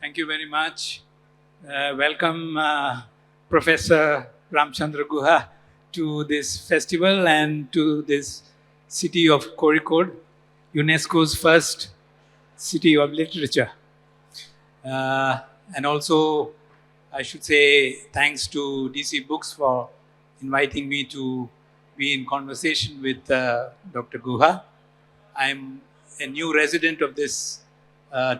Thank you very much. Welcome, Professor Ramachandra Guha, to this festival and to this city of Calicut, UNESCO's first city of literature. And also, I should say thanks to DC Books for inviting me to be in conversation with Dr. Guha. I'm a new resident of this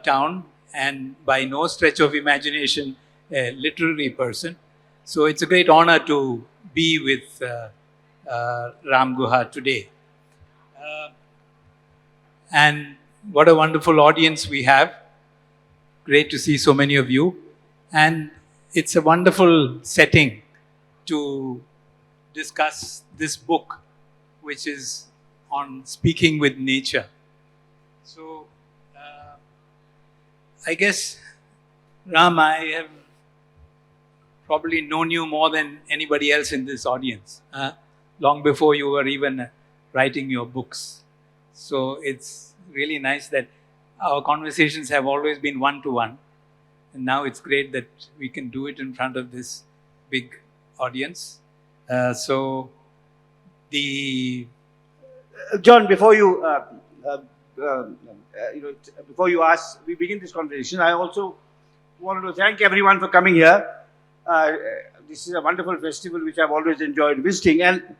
town and by no stretch of imagination a literary person. So it's a great honor to be with Ram Guha today. And what a wonderful audience we have. Great to see so many of you. And it's a wonderful setting to discuss this book, which is on speaking with nature. So, I guess, Ram, I have probably known you more than anybody else in this audience, long before you were even writing your books. So it's really nice that our conversations have always been one-to-one. And now it's great that we can do it in front of this big audience. John, before you before you ask, we begin this conversation, I also wanted to thank everyone for coming here. This is a wonderful festival which I've always enjoyed visiting, and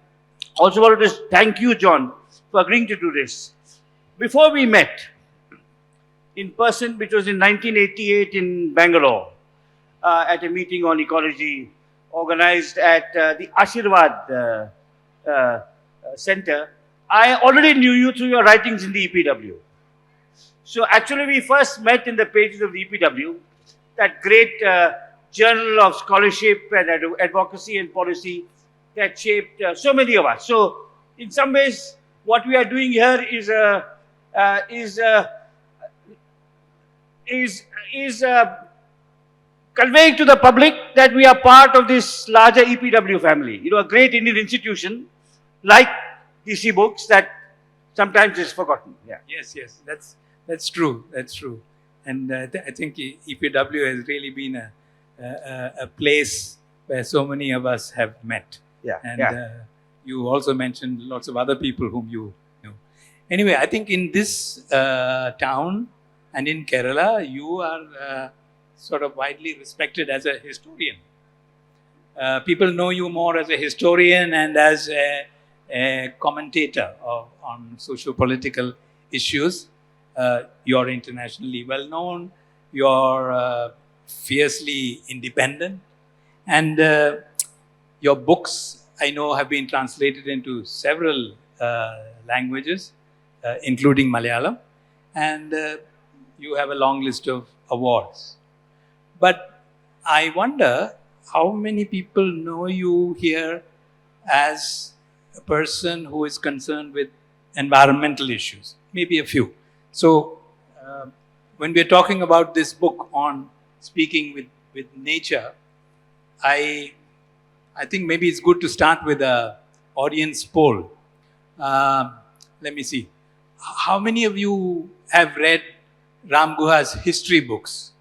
also wanted to thank you, John, for agreeing to do this. Before we met in person, which was in 1988 in Bangalore, at a meeting on ecology organized at the Ashirwad Center, I already knew you through your writings in the EPW. So actually we first met in the pages of the EPW, that great journal of scholarship and advocacy and policy that shaped so many of us. So in some ways, what we are doing here is conveying to the public that we are part of this larger EPW family. You know, a great Indian institution like DC Books that sometimes is forgotten. Yeah. Yes, that's true. That's true. And I think EPW has really been a place where so many of us have met. Yeah. And you also mentioned lots of other people whom you know. Anyway, I think in this town and in Kerala, you are sort of widely respected as a historian. People know you more as a historian and as a commentator on socio-political issues. You're internationally well known, you're fiercely independent, and your books, I know, have been translated into several languages, including Malayalam, and you have a long list of awards. But I wonder how many people know you here as a person who is concerned with environmental issues, maybe a few. So when we're talking about this book on speaking with nature, I think maybe it's good to start with an audience poll. Let me see. How many of you have read Ram Guha's history books?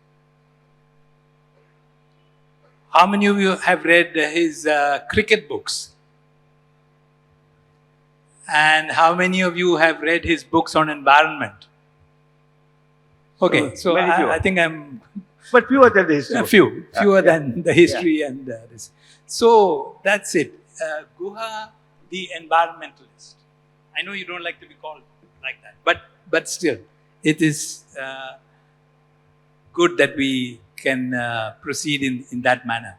How many of you have read his cricket books? And how many of you have read his books on environment? Okay, so I think I'm... But fewer than the history. Fewer than the history and this. So that's it. Guha, the environmentalist. I know you don't like to be called like that, but still, it is good that we can proceed in that manner.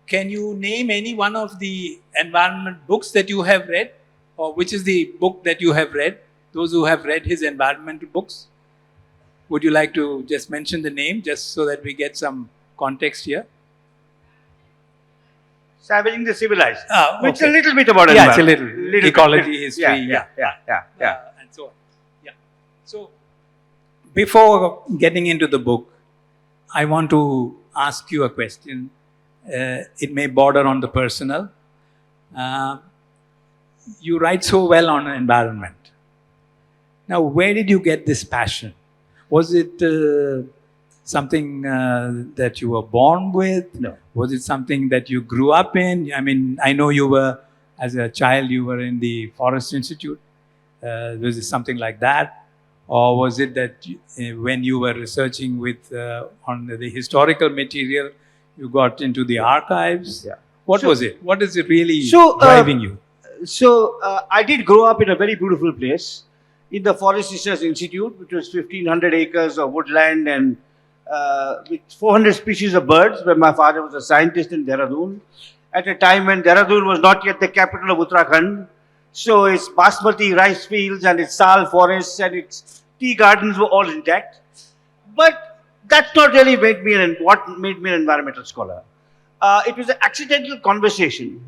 Can you name any one of the environment books that you have read? Or which is the book that you have read? Those who have read his environmental books? Would you like to just mention the name, just so that we get some context here? Savaging the Civilized. Okay. Which is a little bit about environment. It's a little ecology, history. Yeah. And so on. Yeah. So, before getting into the book, I want to ask you a question. It may border on the personal. You write so well on environment. Now, where did you get this passion? Was it something that you were born with? No. Was it something that you grew up in? I mean, I know you were, as a child, you were in the Forest Institute. Was it something like that? Or was it that when you were researching on the historical material, you got into the archives? Yeah. What was it? What is it really So, driving you? I did grow up in a very beautiful place, in the Forest Research Institute, which was 1,500 acres of woodland and with 400 species of birds, where my father was a scientist in Dehradun, at a time when Dehradun was not yet the capital of Uttarakhand. So its basmati rice fields and its sal forests and its tea gardens were all intact. But that's not really what made me an environmental scholar. It was an accidental conversation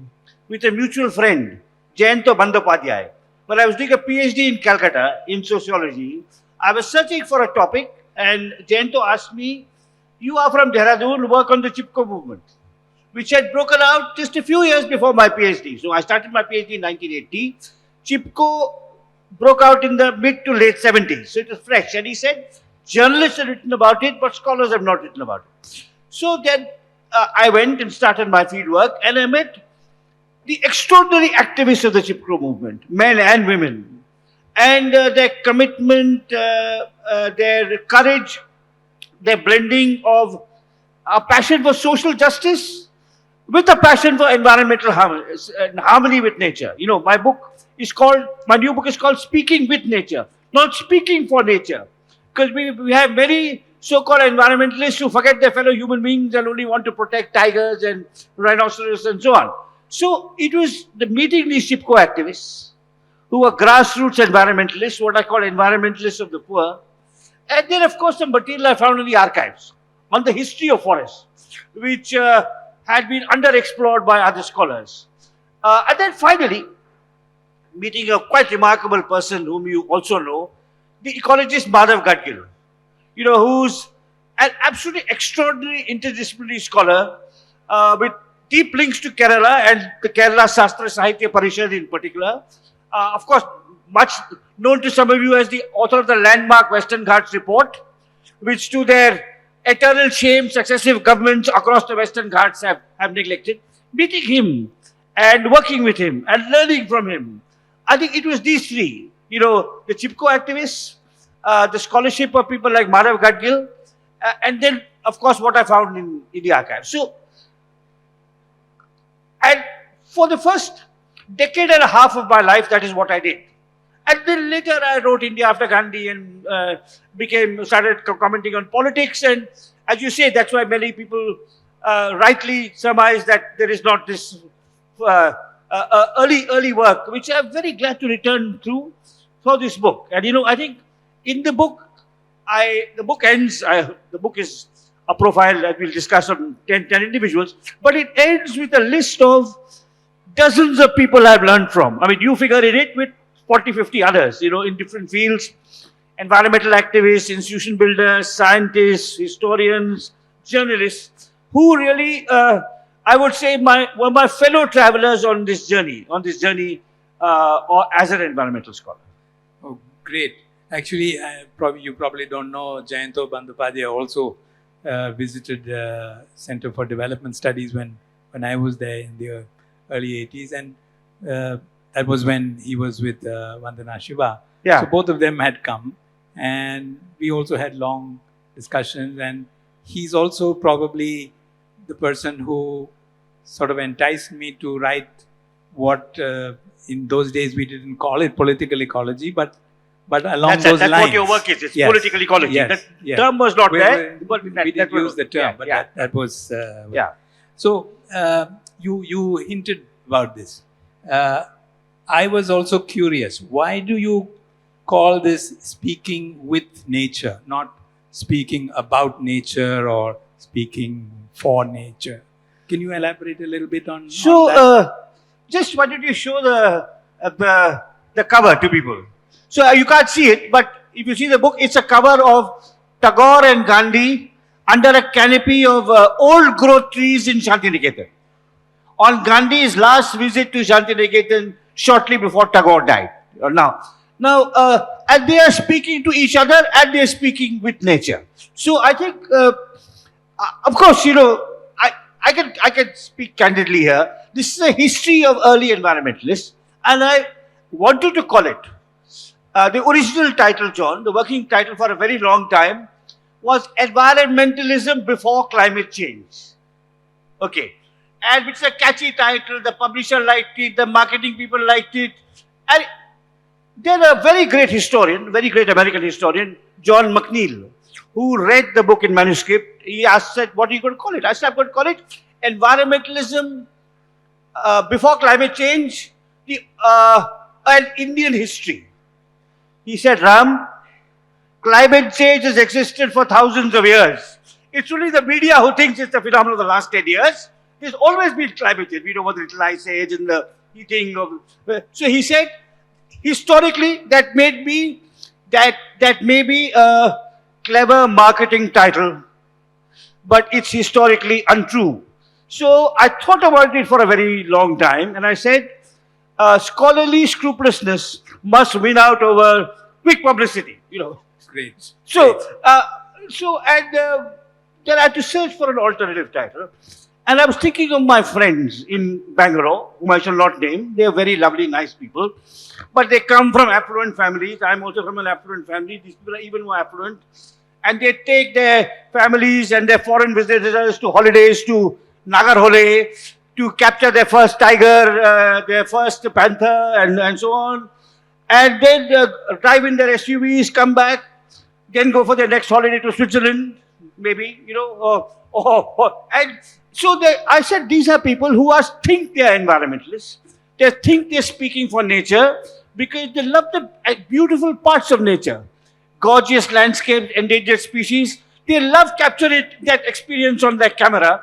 with a mutual friend, Jayanto Bandyopadhyay. When I was doing a PhD in Calcutta in sociology, I was searching for a topic and Jayanto asked me, "You are from Dehradun, work on the Chipko movement," which had broken out just a few years before my PhD. So I started my PhD in 1980. Chipko broke out in the mid to late 70s. So it was fresh. And he said, journalists have written about it, but scholars have not written about it. So then I went and started my field work and I met the extraordinary activists of the Chipko movement, men and women, and their commitment, their courage, their blending of a passion for social justice with a passion for environmental harmony with nature. You know, my new book is called Speaking with Nature, not speaking for nature. Because we have many so-called environmentalists who forget their fellow human beings and only want to protect tigers and rhinoceros and so on. So it was meeting these Chipko activists who were grassroots environmentalists, what I call environmentalists of the poor. And then, of course, some material I found in the archives on the history of forests, which had been underexplored by other scholars. And then finally, meeting a quite remarkable person whom you also know, the ecologist Madhav Gadgil, you know, who's an absolutely extraordinary interdisciplinary scholar with deep links to Kerala and the Kerala Sastra Sahitya Parishad in particular. Of course, much known to some of you as the author of the landmark Western Ghats report, which to their eternal shame, successive governments across the Western Ghats have neglected. Meeting him and working with him and learning from him, I think it was these three, you know, the Chipko activists, the scholarship of people like Madhav Gadgil, and then, of course, what I found in the archive. So, and for the first decade and a half of my life, that is what I did. And then later I wrote India After Gandhi and started commenting on politics. And as you say, that's why many people rightly surmise that there is not this early work, which I'm very glad to return to for this book. And you know, I think in the book, the book ends, the book is a profile that we'll discuss on 10 individuals, but it ends with a list of dozens of people I've learned from. I mean, you figure in it with 40, 50 others, you know, in different fields, environmental activists, institution builders, scientists, historians, journalists, who really, I would say, were my fellow travelers on this journey, or as an environmental scholar. Oh, great. Actually, you probably don't know, Jayanto Bandyopadhyay also visited the Center for Development Studies when I was there in the early 80s. And that was when he was with Vandana Shiva. Yeah. So both of them had come. And we also had long discussions. And he's also probably the person who sort of enticed me to write what in those days we didn't call it political ecology, but along those lines. That's what your work is. It's political ecology. Yes, that term was not there. But we didn't use the term, but that was... yeah. So you hinted about this. I was also curious. Why do you call this speaking with nature, not speaking about nature or speaking for nature? Can you elaborate a little bit on that? Just wanted to show the cover to people. So you can't see it, but if you see the book, it's a cover of Tagore and Gandhi under a canopy of old growth trees in Shantiniketan. On Gandhi's last visit to Shantiniketan shortly before Tagore died. Now, Now, and they are speaking to each other and they are speaking with nature. So I think, of course, I can speak candidly here. This is a history of early environmentalists, and I wanted to call it. The original title, John, the working title for a very long time, was Environmentalism Before Climate Change. Okay. And it's a catchy title, the publisher liked it, the marketing people liked it. And then a very great historian, very great American historian, John McNeill, who read the book in manuscript, he asked, said, what are you going to call it? I said, I'm going to call it Environmentalism Before Climate Change, and Indian History. He said, Ram, climate change has existed for thousands of years. It's only the media who thinks it's a phenomenon of the last 10 years. There's always been climate change. We know about the little ice age and the heating of. So he said, historically, that may be a clever marketing title, but it's historically untrue. So I thought about it for a very long time, and I said, scholarly scrupulousness must win out over quick publicity. Great. So, then I had to search for an alternative title. And I was thinking of my friends in Bangalore, whom I shall not name. They are very lovely, nice people. But they come from affluent families. I'm also from an affluent family. These people are even more affluent. And they take their families and their foreign visitors to holidays to Nagarhole, to capture their first tiger, their first panther, and so on. And then drive in their SUVs, come back, then go for their next holiday to Switzerland, maybe, and so I said these are people who think they are environmentalists. They think they're speaking for nature because they love the beautiful parts of nature. Gorgeous landscapes, endangered species. They love capturing that experience on their camera.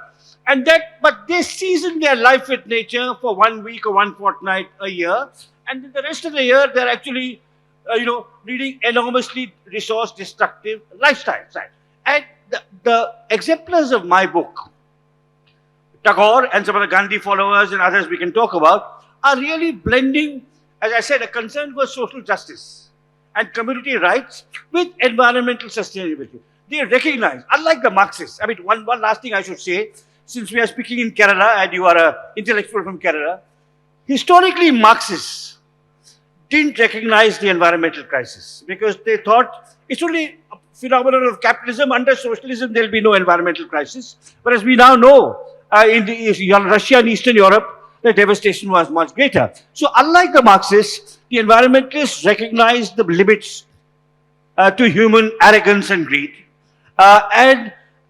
But they season their life with nature for 1 week or one fortnight a year. And then the rest of the year, they're actually, leading enormously resource-destructive lifestyles. Right? And the exemplars of my book, Tagore and some of the Gandhi followers and others we can talk about, are really blending, as I said, a concern for social justice and community rights with environmental sustainability. They recognize, unlike the Marxists, one last thing I should say, since we are speaking in Kerala and you are an intellectual from Kerala, historically Marxists didn't recognize the environmental crisis because they thought it's only a phenomenon of capitalism. Under socialism, there will be no environmental crisis. Whereas we now know in Russia and Eastern Europe, the devastation was much greater. So unlike the Marxists, the environmentalists recognized the limits to human arrogance and greed.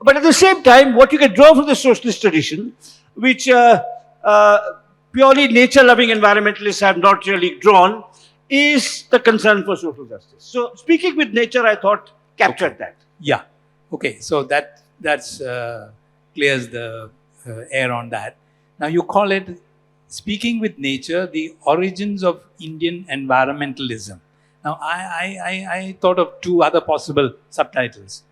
But at the same time, what you can draw from the socialist tradition, which purely nature-loving environmentalists have not really drawn, is the concern for social justice. So speaking with nature, I thought, captured that. Yeah. Okay. So that's clears the air on that. Now you call it Speaking with Nature, the Origins of Indian Environmentalism. Now I thought of two other possible subtitles.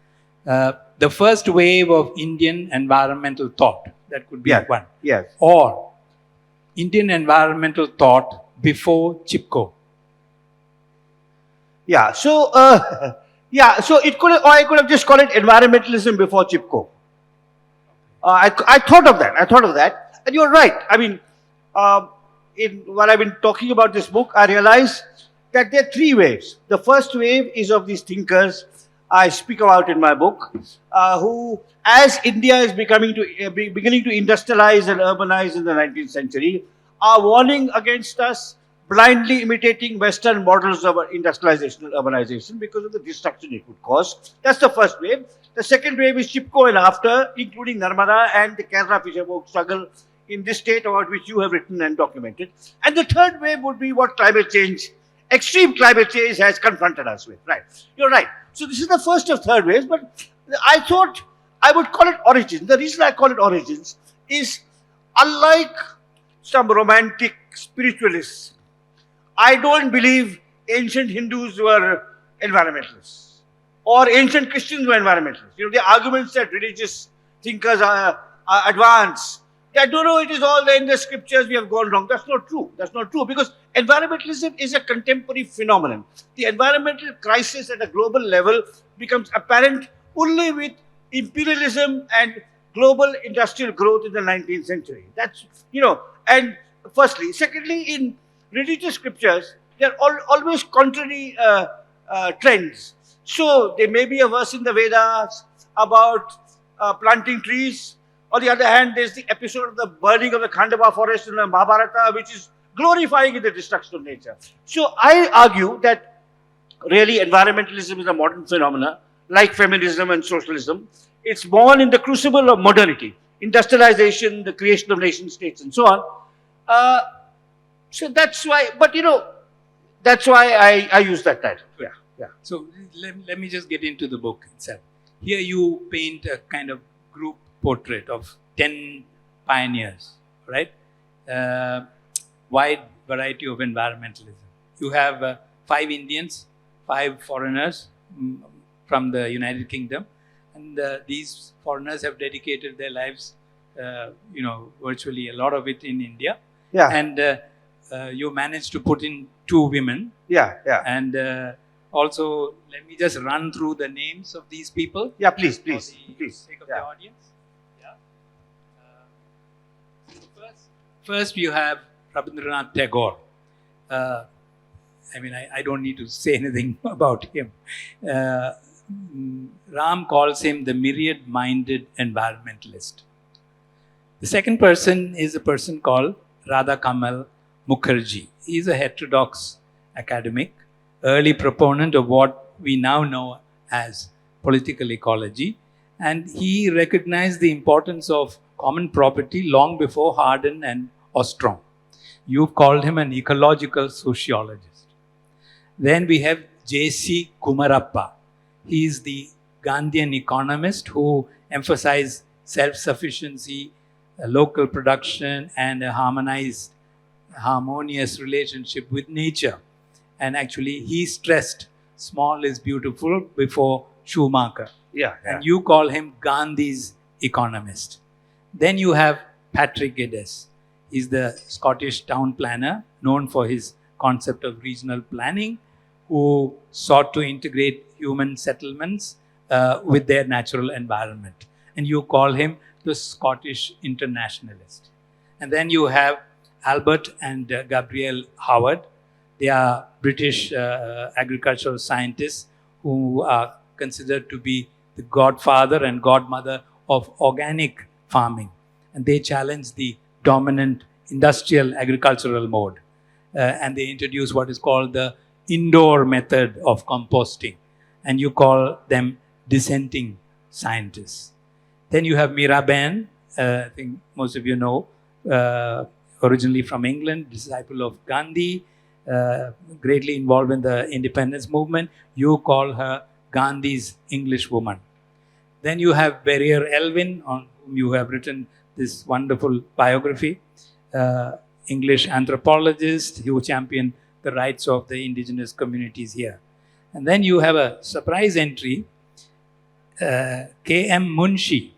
The first wave of Indian environmental thought. That could be one. Yes. Or Indian environmental thought before Chipko. Yeah. So So it could, or I could have just called it environmentalism before Chipko. I thought of that. And you're right. While I've been talking about this book, I realized that there are three waves. The first wave is of these thinkers I speak about in my book, who, as India is beginning to industrialize and urbanize in the 19th century, are warning against us blindly imitating Western models of industrialization and urbanization because of the destruction it would cause. That's the first wave. The second wave is Chipko and after, including Narmada and the Kerala fisherfolk struggle in this state about which you have written and documented. And the third wave would be what extreme climate change has confronted us with. Right. You're right. So this is the first of third waves, but I thought I would call it origins. The reason I call it origins is, unlike some romantic spiritualists, I don't believe ancient Hindus were environmentalists or ancient Christians were environmentalists. The arguments that religious thinkers are advanced, that no, it is all there in the scriptures, we have gone wrong. That's not true. That's not true because environmentalism is a contemporary phenomenon. The environmental crisis at a global level becomes apparent only with imperialism and global industrial growth in the 19th century. That's, and firstly. Secondly, in religious scriptures, there are always contrary trends. So there may be a verse in the Vedas about planting trees. On the other hand, there's the episode of the burning of the Khandava forest in the Mahabharata, which is glorifying the destruction of nature. So I argue that really environmentalism is a modern phenomenon, like feminism and socialism. It's born in the crucible of modernity, industrialization, the creation of nation states, and so on. So that's why, but that's why I use that title. Yeah, yeah. So let me just get into the book itself. Here you paint a kind of group portrait of 10 pioneers, right? Wide variety of environmentalism. You have 5 Indians, 5 foreigners from the United Kingdom, and these foreigners have dedicated their lives, virtually a lot of it in India. Yeah. And you managed to put in 2 women. Yeah, yeah. And also, let me just run through the names of these people. Yeah, please. For the sake of the audience. Yeah. First, you have Rabindranath Tagore. I don't need to say anything about him. Ram calls him the myriad-minded environmentalist. The second person is a person called Radha Kamal Mukherjee. He is a heterodox academic, early proponent of what we now know as political ecology, and he recognized the importance of common property long before Hardin and Ostrom. You called him an ecological sociologist. Then we have J.C. Kumarappa. He is the Gandhian economist who emphasized self-sufficiency, local production, and a harmonious relationship with nature. And actually, he stressed small is beautiful before Schumacher. Yeah. And you call him Gandhi's economist. Then you have Patrick Geddes. He's the Scottish town planner known for his concept of regional planning, who sought to integrate human settlements with their natural environment. And you call him the Scottish internationalist. And then you have Albert and Gabrielle Howard. They are British agricultural scientists who are considered to be the godfather and godmother of organic farming. And they challenge the dominant industrial agricultural mode. And they introduce what is called the indoor method of composting. And you call them dissenting scientists. Then you have Miraben, I think most of you know, originally from England, disciple of Gandhi, greatly involved in the independence movement. You call her Gandhi's English woman. Then you have Barrier Elwin, on whom you have written this wonderful biography, English anthropologist who championed the rights of the indigenous communities here. And then you have a surprise entry, K.M. Munshi,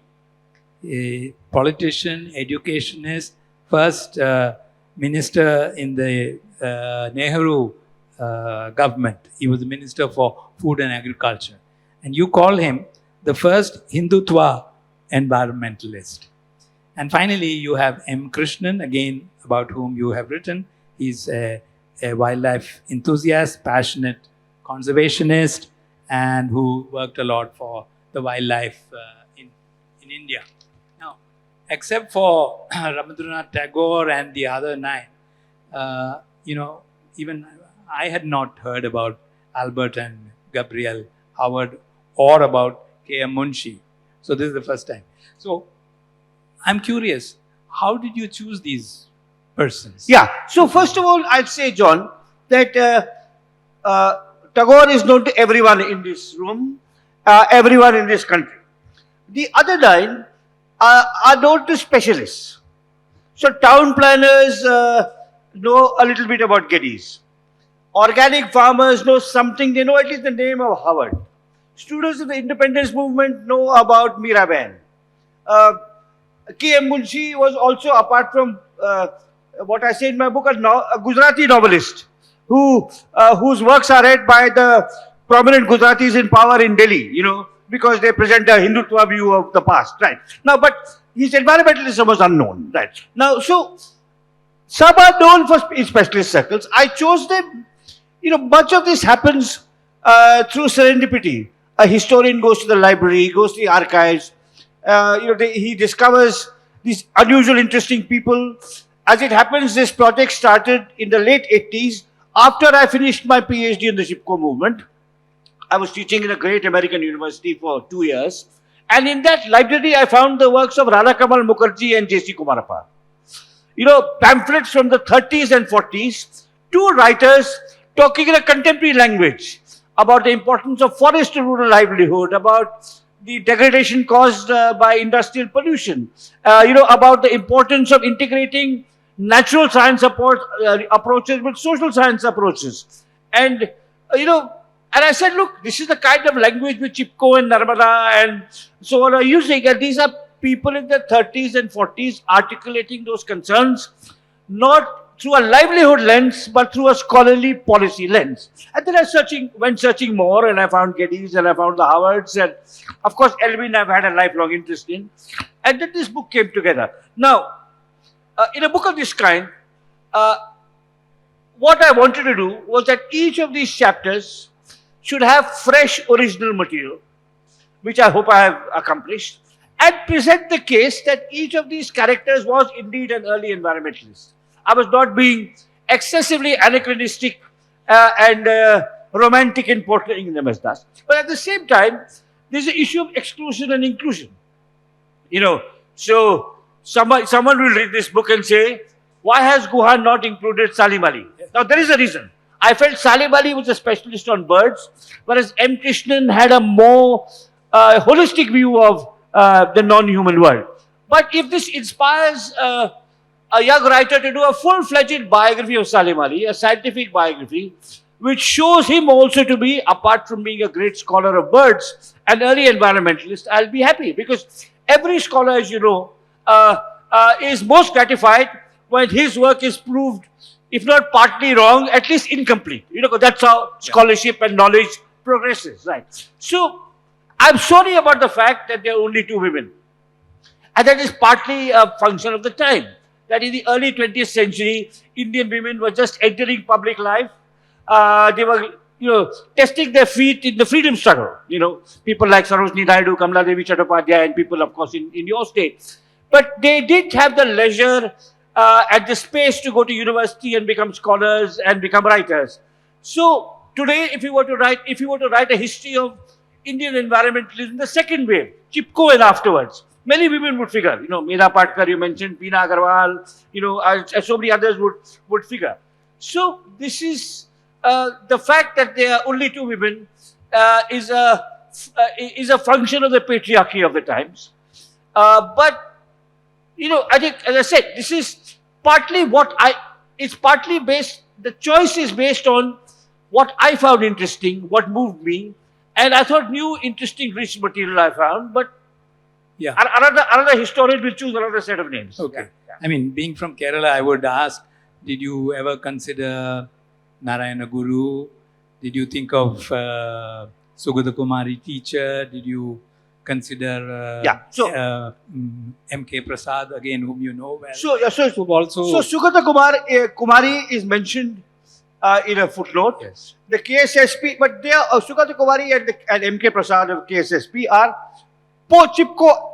a politician, educationist, first minister in the Nehru government. He was the Minister for Food and Agriculture. And you call him the first Hindutva environmentalist. And finally, you have M. Krishnan, again, about whom you have written. He's a wildlife enthusiast, passionate conservationist, and who worked a lot for the wildlife in India. Now, except for Rabindranath Tagore and the other 9, even I had not heard about Albert and Gabrielle Howard or about K.M. Munshi. So this is the first time. So I'm curious, how did you choose these persons? Yeah. So first of all, I'd say, John, that Tagore is known to everyone in this room, everyone in this country. The other 9 are known to specialists. So town planners know a little bit about Geddes. Organic farmers know something, they know at least the name of Howard. Students of the independence movement know about Miraben. K.M. Munshi was also, apart from what I say in my book, a Gujarati novelist whose works are read by the prominent Gujaratis in power in Delhi, because they present a Hindutva view of the past, right? Now, but his environmentalism was unknown, right? Now, so some are known in specialist circles. I chose them. Much of this happens through serendipity. A historian goes to the library, goes to the archives. He discovers these unusual, interesting people. As it happens, this project started in the late 80s after I finished my PhD in the Chipko movement. I was teaching in a great American university for 2 years. And in that library, I found the works of Rana Kamal Mukherjee and J.C. Kumarappa. Pamphlets from the 30s and 40s, two writers talking in a contemporary language about the importance of forest to rural livelihood, about the degradation caused by industrial pollution, about the importance of integrating natural science approaches with social science approaches. And, and I said, look, this is the kind of language which Chipko and Narmada and so on are using. And these are people in their 30s and 40s articulating those concerns, not through a livelihood lens, but through a scholarly policy lens. And then I went searching more, and I found Geddes, and I found the Howards, and of course Elwin I've had a lifelong interest in. And then this book came together. Now, in a book of this kind, what I wanted to do was that each of these chapters should have fresh original material, which I hope I have accomplished, and present the case that each of these characters was indeed an early environmentalist. I was not being excessively anachronistic and romantic in portraying them as that. But at the same time, there's an issue of exclusion and inclusion. So someone will read this book and say, why has Guha not included Salim Ali? Now, there is a reason. I felt Salim Ali was a specialist on birds, whereas M. Krishnan had a more holistic view of the non-human world. But if this inspires a young writer to do a full-fledged biography of Salim Ali, a scientific biography, which shows him also to be, apart from being a great scholar of birds, an early environmentalist, I'll be happy. Because every scholar, as you know, is most gratified when his work is proved, if not partly wrong, at least incomplete. That's how scholarship and knowledge progresses, right? So, I'm sorry about the fact that there are only two women. And that is partly a function of the time. That in the early 20th century, Indian women were just entering public life. They were, testing their feet in the freedom struggle. People like Sarojini Naidu, Kamala Devi Chattopadhyay, and people, of course, in your state. But they did have the leisure and the space to go to university and become scholars and become writers. So today, if you were to write a history of Indian environmentalism, the second wave, Chipko and afterwards, many women would figure. Meera Patkar, you mentioned, Peena Agarwal, so many others would figure. So this is the fact that there are only two women is a function of the patriarchy of the times. But I think, as I said, this is partly it's partly based, the choice is based on what I found interesting, what moved me, and I thought new, interesting, rich material I found, but yeah, another historian will choose another set of names. Okay. Yeah. I mean, being from Kerala, I would ask, did you ever consider Narayana Guru? Did you think of Sugata Kumari teacher? Did you consider M.K. Prasad, again, whom you know well? So Sugata Kumari is mentioned in a footnote. Yes. The KSSP, but there Sugata Kumari and M.K. Prasad of KSSP are post-Chipko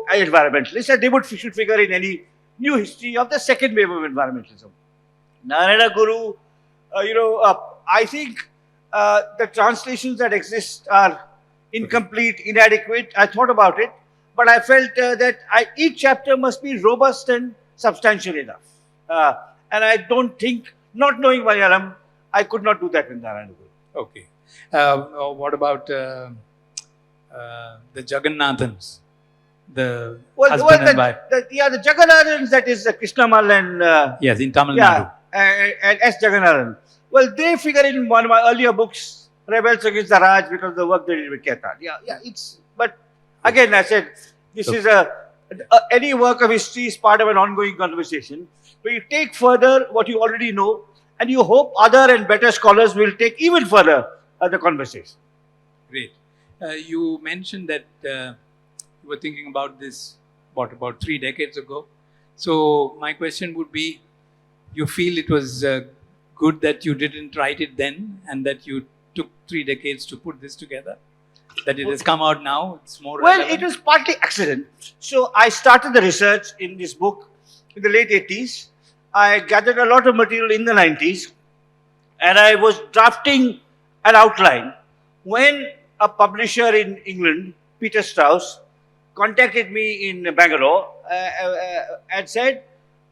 environmentalists, and they should figure in any new history of the second wave of environmentalism. Narayana Guru, I think the translations that exist are incomplete, inadequate. I thought about it, but I felt that each chapter must be robust and substantial enough. And I don't think, not knowing Malayalam, I could not do that with Narayana Guru. Okay. What about the Jagannathans? The husband and wife? The Jagannathans, that is Krishnamal and... yes, in Tamil Nadu. And S. Jagannathan. Well, they figure in one of my earlier books, Rebels Against the Raj, because of the work they did with Ketan. But again, I said, this is a any work of history is part of an ongoing conversation, where you take further what you already know, and you hope other and better scholars will take even further the conversation. Great. You mentioned that you were thinking about this, about 3 decades ago. So my question would be, you feel it was good that you didn't write it then, and that you took 3 decades to put this together? That it has come out now, it's more Well, relevant? it was partly accident. So I started the research in this book in the late 80s. I gathered a lot of material in the 90s, and I was drafting an outline when a publisher in England, Peter Strauss, contacted me in Bangalore and said,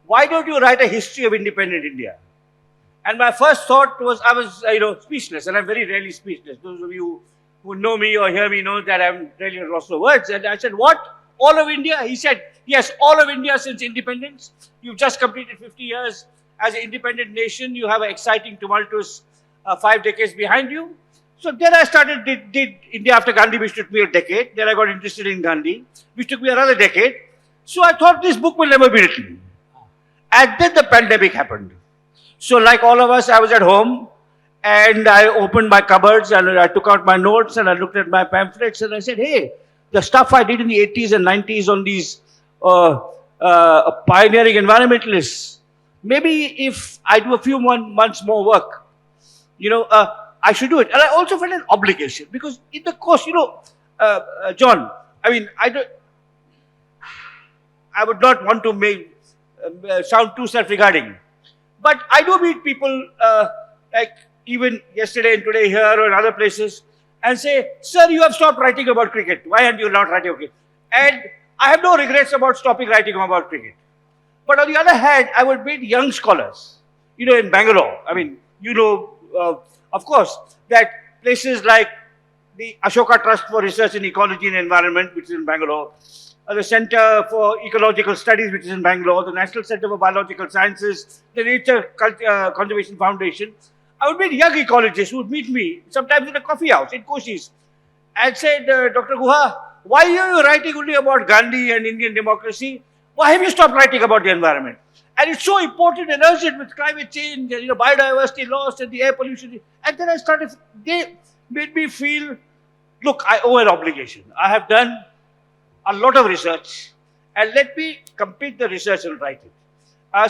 "Why don't you write a history of independent India?" And my first thought was, I was, speechless, and I'm very rarely speechless. Those of you who know me or hear me know that I'm really at loss of words. And I said, "What? All of India?" He said, "Yes, all of India since independence. You've just completed 50 years as an independent nation. You have an exciting, tumultuous 5 decades behind you." So then I started, did India after Gandhi, which took me a decade. Then I got interested in Gandhi, which took me another decade. So I thought this book will never be written. And then the pandemic happened. So like all of us, I was at home, and I opened my cupboards and I took out my notes and I looked at my pamphlets and I said, "Hey, the stuff I did in the 80s and 90s on these pioneering environmentalists, maybe if I do a few months more work, I should do it." And I also felt an obligation because in the course, John, I would not want to sound too self-regarding, but I do meet people like even yesterday and today here or in other places and say, "Sir, you have stopped writing about cricket. Why aren't you not writing about cricket?" And I have no regrets about stopping writing about cricket. But on the other hand, I would meet young scholars, in Bangalore. Of course, that places like the Ashoka Trust for Research in Ecology and Environment, which is in Bangalore, the Center for Ecological Studies, which is in Bangalore, the National Center for Biological Sciences, the Nature Conservation Foundation. I would meet young ecologists who would meet me, sometimes in a coffee house in Koshis, and said, "Dr. Guha, why are you writing only about Gandhi and Indian democracy? Why have you stopped writing about the environment? And it's so important and urgent with climate change and biodiversity loss and the air pollution." And then they made me feel, look, I owe an obligation. I have done a lot of research, and let me complete the research and write it.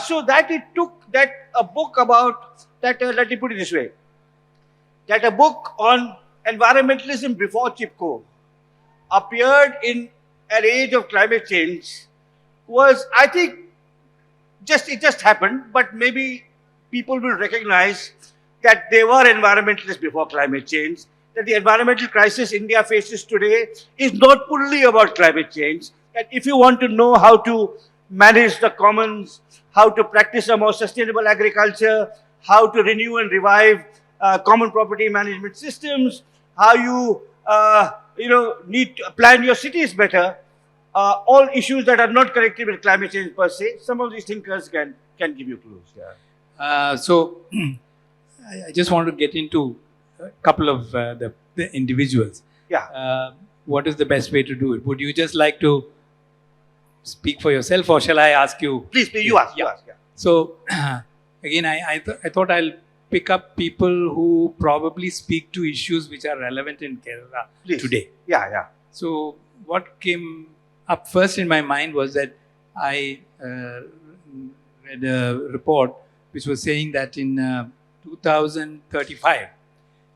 So that it took a book about that, let me put it this way, that a book on environmentalism before Chipko appeared in an age of climate change was, I think, it just happened, but maybe people will recognize that they were environmentalists before climate change, that the environmental crisis India faces today is not fully about climate change, that if you want to know how to manage the commons, how to practice a more sustainable agriculture, how to renew and revive common property management systems, how you need to plan your cities better, all issues that are not connected with climate change per se. Some of these thinkers can give you clues. Yeah. So I just want to get into a couple of the individuals. Yeah. What is the best way to do it? Would you just like to speak for yourself, or shall I ask you? Please, you ask. You ask. Yeah. So again, I thought I'll pick up people who probably speak to issues which are relevant in Kerala today. Yeah. So what came up first in my mind was that I read a report which was saying that in 2035,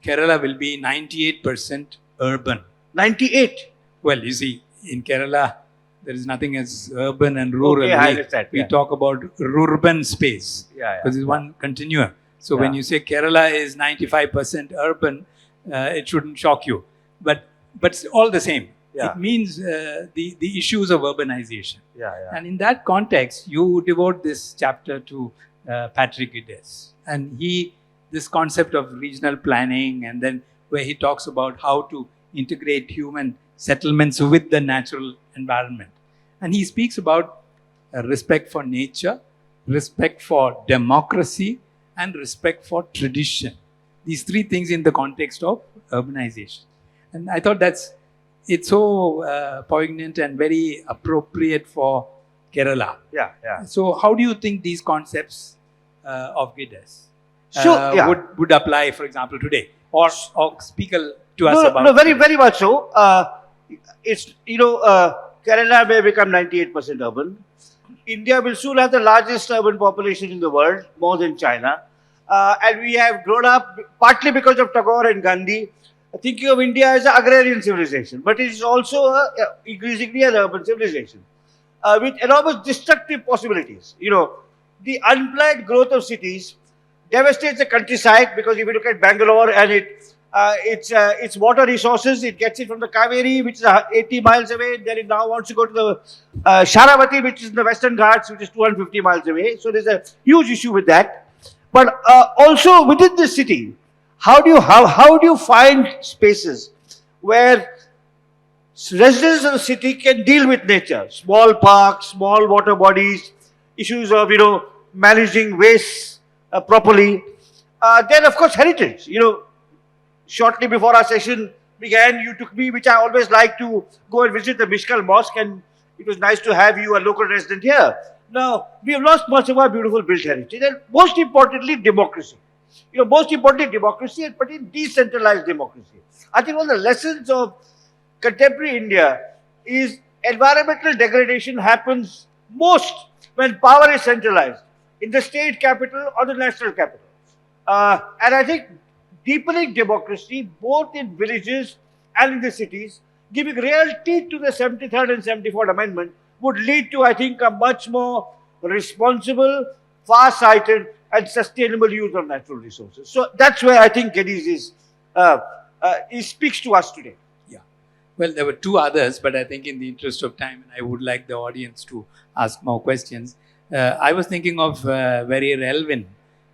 Kerala will be 98% urban. 98? Well, you see, in Kerala, there is nothing as urban and rural. Okay, I understand. We talk about urban space because it's one continuum. So when you say Kerala is 95% urban, it shouldn't shock you. But it's all the same. Yeah. It means the issues of urbanization. Yeah. And in that context, you devote this chapter to Patrick Iddes. And this concept of regional planning, and then where he talks about how to integrate human settlements with the natural environment. And he speaks about respect for nature, respect for democracy, and respect for tradition. These three things in the context of urbanization. And I thought that's it's so poignant and very appropriate for Kerala. Yeah, yeah. So, how do you think these concepts of Giddas would apply, for example, today, or speak to us about? No, very much so. It's Kerala may become 98% urban. India will soon have the largest urban population in the world, more than China. And we have grown up, partly because of Tagore and Gandhi, thinking of India as an agrarian civilization. But it is also increasingly an urban civilization with enormous destructive possibilities. The unplanned growth of cities devastates the countryside, because if you look at Bangalore and its water resources, it gets it from the Kaveri, which is 80 miles away. Then it now wants to go to the Sharavati, which is in the Western Ghats, which is 250 miles away. So there's a huge issue with that. But also within the city, how do you find spaces where residents of the city can deal with nature? Small parks, small water bodies, issues of managing waste properly. Then of course heritage. Shortly before our session began, you took me, which I always like to go and visit the Mishkal Mosque, and it was nice to have you, a local resident, here. Now, we have lost much of our beautiful built heritage, and most importantly, democracy. Most importantly, democracy, but in decentralized democracy. I think one of the lessons of contemporary India is environmental degradation happens most when power is centralized in the state capital or the national capital. And I think deepening democracy, both in villages and in the cities, giving real teeth to the 73rd and 74th Amendment, would lead to, I think, a much more responsible, far-sighted and sustainable use of natural resources. So that's where I think Geddes speaks to us today. Yeah. Well, there were two others, but I think in the interest of time, and I would like the audience to ask more questions. I was thinking of very relevant,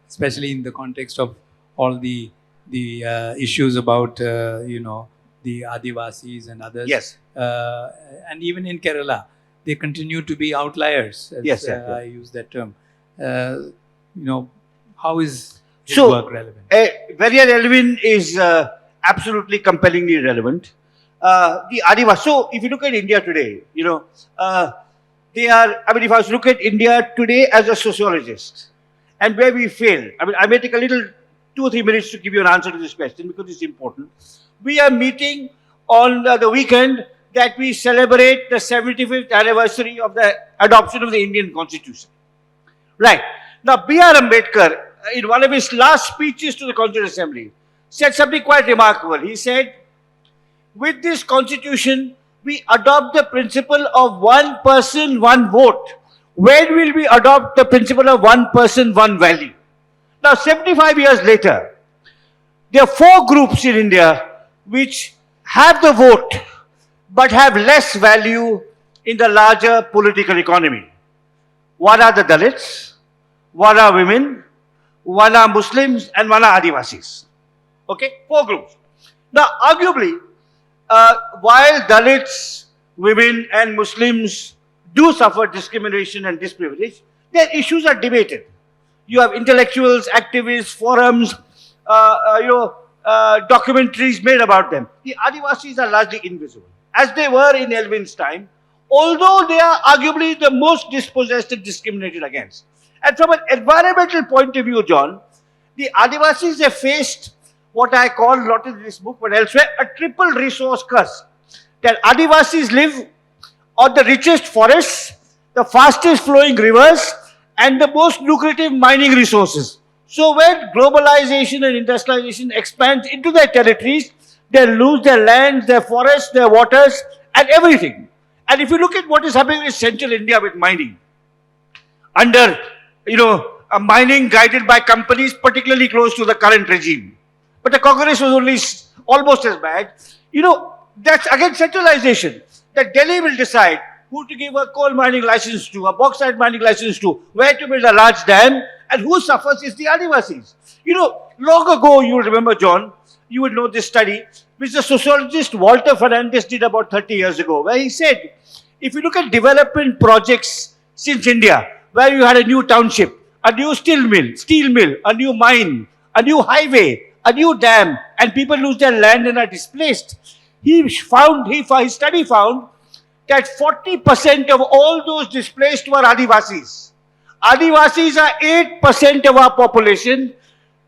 especially in the context of all the issues about the Adivasis and others. Yes. And even in Kerala, they continue to be outliers. As, I use that term. How is his work relevant? Very relevant is absolutely compellingly relevant. The Adivasi. So if you look at India today, they are. If I was to look at India today as a sociologist, and where we fail. I may take a little 2 or 3 minutes to give you an answer to this question because it's important. We are meeting on the weekend that we celebrate the 75th anniversary of the adoption of the Indian Constitution. Right. Now, B.R. Ambedkar, in one of his last speeches to the Constituent Assembly, said something quite remarkable. He said, with this Constitution, we adopt the principle of one person, one vote. When will we adopt the principle of one person, one value? Now, 75 years later, there are 4 groups in India which have the vote but have less value in the larger political economy. One are the Dalits, one are women, one are Muslims, and one are Adivasis. Okay, 4 groups. Now, arguably, while Dalits, women, and Muslims do suffer discrimination and disprivilege, their issues are debated. You have intellectuals, activists, forums, documentaries made about them. The Adivasis are largely invisible, as they were in Elvin's time, although they are arguably the most dispossessed and discriminated against. And from an environmental point of view, John, the Adivasis have faced what I call, not in this book but elsewhere, a triple resource curse. That Adivasis live on the richest forests, the fastest flowing rivers, and the most lucrative mining resources. So when globalization and industrialization expands into their territories, they lose their lands, their forests, their waters, and everything. And if you look at what is happening in central India with mining, under, a mining guided by companies particularly close to the current regime. But the Congress was only almost as bad. That's again centralization. That Delhi will decide who to give a coal mining license to, a bauxite mining license to, where to build a large dam, and who suffers is the Adivasis. Long ago, you will remember, John, you would know this study, which the sociologist Walter Fernandez did about 30 years ago, where he said, if you look at development projects since India, where you had a new township, a new steel mill, a new mine, a new highway, a new dam, and people lose their land and are displaced, his study found that 40% of all those displaced were Adivasis. Adivasis are 8% of our population,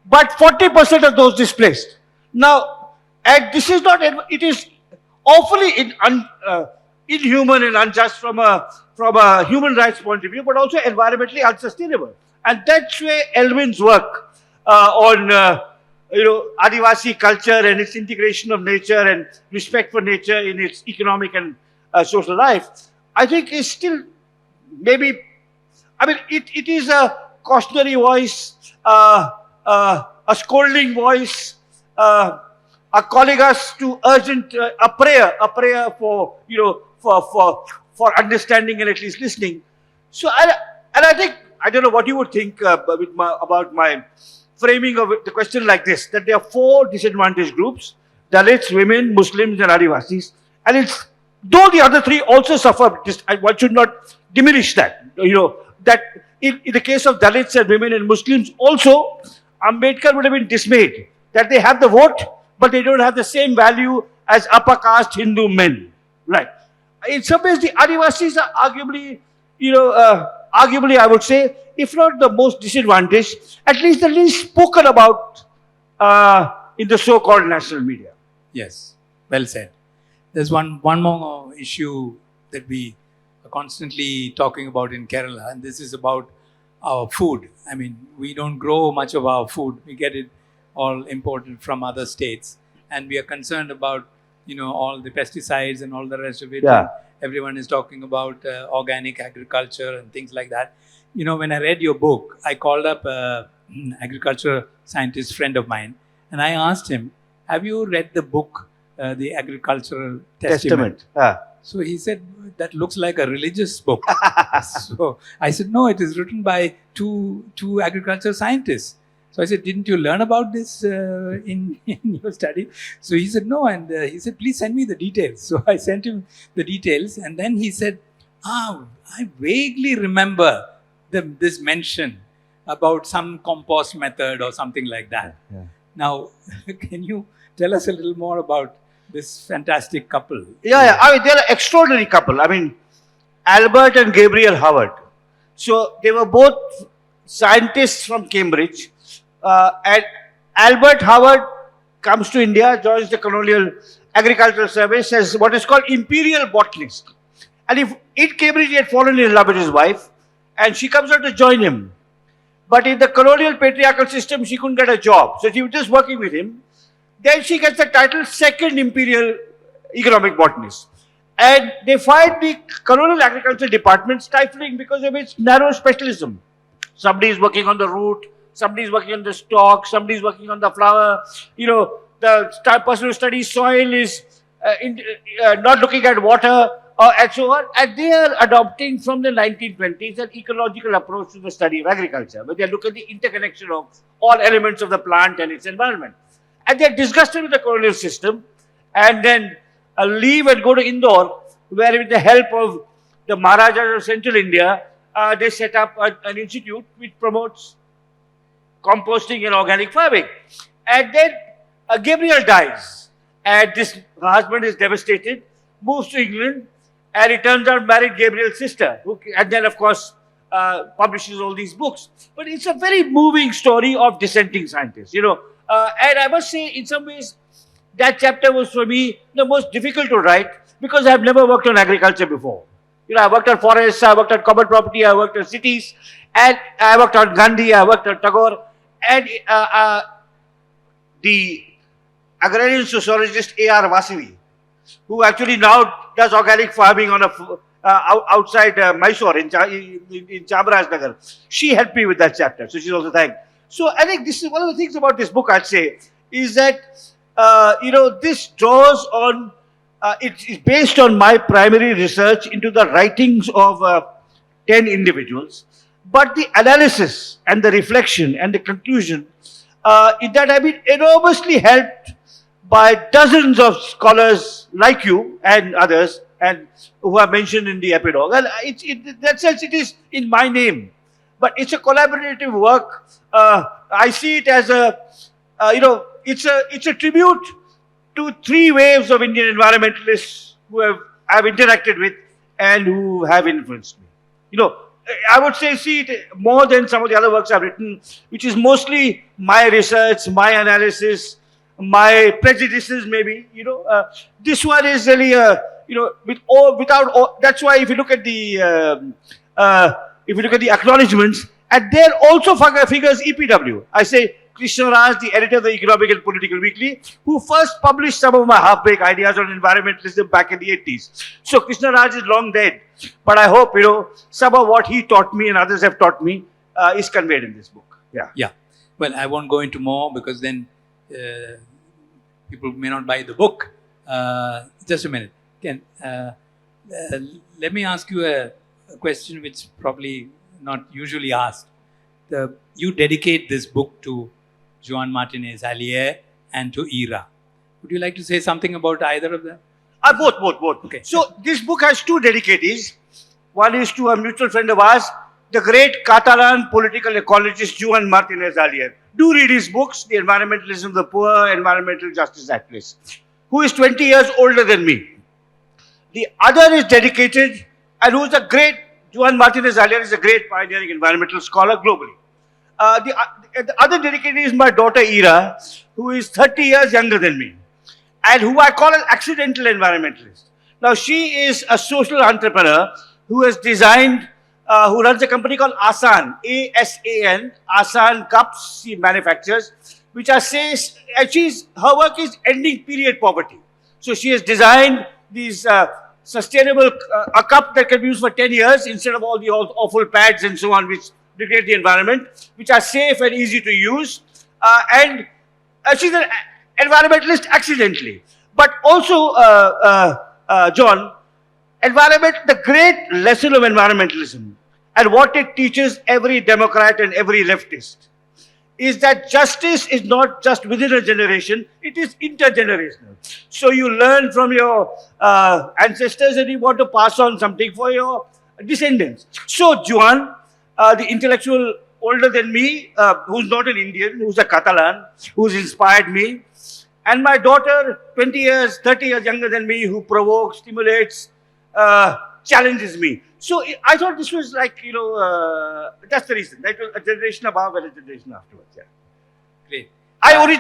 but 40% of those displaced. Now, and this is not, it is awfully inhuman and unjust from a human rights point of view, but also environmentally unsustainable. And that's where Elwin's work on Adivasi culture and its integration of nature and respect for nature in its economic and social life, I think is still maybe, I mean, it is a cautionary voice, a scolding voice, are calling us to urgent a prayer for for understanding and at least listening. So I think I don't know what you would think about my framing of the question like this: that there are 4 disadvantaged groups: Dalits, women, Muslims, and Adivasis, and it's though the other 3 also suffer. One should not diminish that. That in the case of Dalits and women and Muslims also, Ambedkar would have been dismayed that they have the vote, but they don't have the same value as upper caste Hindu men. Right. In some ways, the Adivasis are arguably, arguably, I would say, if not the most disadvantaged, at least the least spoken about in the so-called national media. Yes, well said. There's one more issue that we are constantly talking about in Kerala, and this is about our food. I mean, we don't grow much of our food. We get it all imported from other states, and we are concerned about all the pesticides and all the rest of it. Yeah. Everyone is talking about organic agriculture and things like that. When I read your book, I called up an agriculture scientist friend of mine, and I asked him, have you read the book, The Agricultural Testament? So he said, that looks like a religious book. So I said, no, it is written by two agriculture scientists. So I said, didn't you learn about this in your study? So he said, no. And he said, please send me the details. So I sent him the details. And then he said, I vaguely remember this mention about some compost method or something like that. Yeah. Now, can you tell us a little more about this fantastic couple? Yeah. I mean, they're an extraordinary couple. I mean, Albert and Gabriel Howard. So they were both scientists from Cambridge. And Albert Howard comes to India, joins the Colonial Agricultural Service as what is called imperial botanist. And in Cambridge, he had fallen in love with his wife, and she comes out to join him. But in the colonial patriarchal system, she couldn't get a job. So she was just working with him. Then she gets the title Second Imperial Economic Botanist. And they find the Colonial Agriculture Department stifling because of its narrow specialism. Somebody is working on the root, somebody is working on the stalk, somebody is working on the flower. The person who studies soil is not looking at water and so on. And they are adopting from the 1920s an ecological approach to the study of agriculture, where they look at the interconnection of all elements of the plant and its environment. And they are disgusted with the colonial system and then leave and go to Indore, where with the help of the Maharajas of Central India, they set up an institute which promotes composting and organic farming. And then Gabriel dies, and her husband is devastated, moves to England, and it turns out married Gabriel's sister, and then of course publishes all these books. But it's a very moving story of dissenting scientists, and I must say, in some ways, that chapter was for me the most difficult to write because I have never worked on agriculture before. I worked on forests, I worked on common property, I worked on cities, and I worked on Gandhi, I worked on Tagore, and the agrarian sociologist A.R. Vasavi, who actually now does organic farming on outside Mysore in Chamarajnagar. She helped me with that chapter, so she's also thanked. So I think this is one of the things about this book, I'd say, is that this draws on. It's based on my primary research into the writings of 10 individuals, but the analysis and the reflection and the conclusion in that have been enormously helped by dozens of scholars like you and others, and who are mentioned in the epilogue. And in that sense, it is in my name, but it's a collaborative work. I see it as it's a tribute three waves of Indian environmentalists who I've interacted with and who have influenced me. You know, I would say, see it more than some of the other works I've written, which is mostly my research, my analysis, my prejudices, maybe. You know, this one is really, you know, without all. That's why if you look at the acknowledgements, and there also figures EPW. I say Krishna Raj, the editor of the Economic and Political Weekly, who first published some of my half-baked ideas on environmentalism back in the 80s. So Krishna Raj is long dead. But I hope, you know, some of what he taught me and others have taught me is conveyed in this book. Yeah. Yeah. Well, I won't go into more because then people may not buy the book. Just a minute. Let me ask you a question which probably not usually asked. You dedicate this book to Juan Martinez Allier and to IRA. Would you like to say something about either of them? Both. Okay. So this book has two dedicatees. One is to a mutual friend of ours, the great Catalan political ecologist Juan Martinez Allier. Do read his books, The Environmentalism of the Poor, Environmental Justice Activist, who is 20 years older than me. The other is dedicated, and who is a great, Juan Martinez Allier is a great pioneering environmental scholar globally. The other dedicated is my daughter Ira, who is 30 years younger than me, and who I call an accidental environmentalist. Now, she is a social entrepreneur who has designed, who runs a company called ASAN, A-S-A-N, ASAN cups she manufactures, which are says, and her work is ending period poverty. So she has designed these sustainable, a cup that can be used for 10 years instead of all the awful pads and so on, which degrade the environment, which are safe and easy to use. And she's an environmentalist accidentally. But also, John, the great lesson of environmentalism and what it teaches every Democrat and every leftist is that justice is not just within a generation, it is intergenerational. So you learn from your ancestors and you want to pass on something for your descendants. So Juan, the intellectual older than me, who's not an Indian, who's a Catalan, who's inspired me, and my daughter, 20 years, 30 years younger than me, who provokes, stimulates, challenges me. So I thought this was like, you know, that's the reason. That was a generation above and a generation afterwards. Yeah. Great.